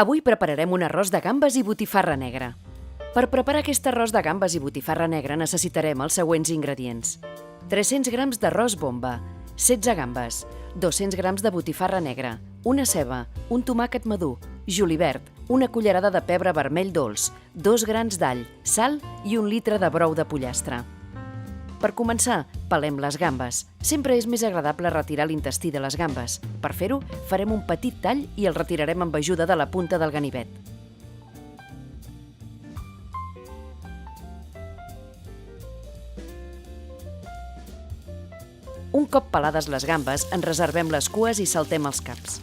Avui prepararem un arròs de gambes i botifarra negra. Per preparar aquest arròs de gambes i botifarra negra necessitarem els següents ingredients. 300 grams d'arròs bomba, 16 gambes, 200 grams de botifarra negra, una ceba, un tomàquet madur, julivert, una cullerada de pebre vermell dolç, 2 grans d'all, sal i 1 litre de brou de pollastre. Per començar, pelem les gambes. Sempre és més agradable retirar l'intestí de les gambes. Per fer-ho, farem un petit tall i el retirarem amb ajuda de la punta del ganivet. Un cop pelades les gambes, en reservem les cues i saltem els caps.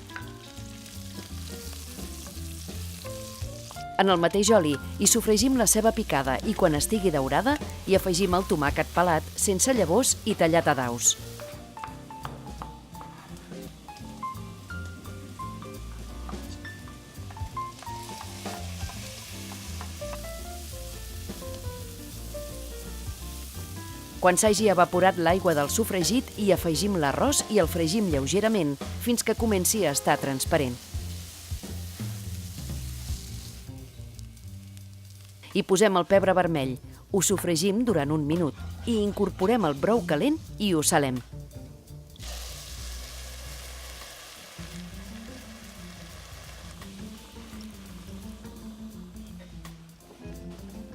En el mateix oli hi sofregim la ceba picada i quan estigui daurada hi afegim el tomàquet pelat sense llavors i tallat a daus. Quan s'hagi evaporat l'aigua del sofregit hi afegim l'arròs i el fregim lleugerament fins que comenci a estar transparent. Hi posem el pebre vermell, ho sofregim durant 1 minut i incorporem el brou calent i ho salem.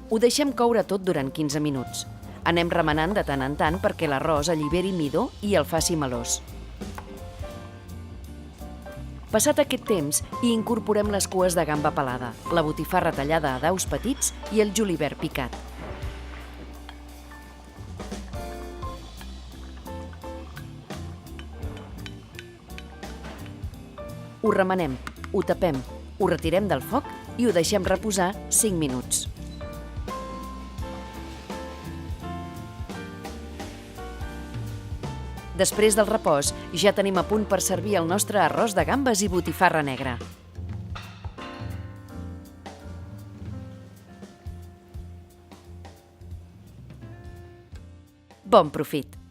Ho deixem coure tot durant 15 minuts. Anem remenant de tant en tant perquè l'arròs alliberi midó i el faci melós. Passat aquest temps, hi incorporem les cues de gamba pelada, la botifarra tallada a daus petits i el julivert picat. Ho remenem, ho tapem, ho retirem del foc i ho deixem reposar 5 minuts. Després del repòs, ja tenim a punt per servir el nostre arròs de gambes i botifarra negra. Bon profit!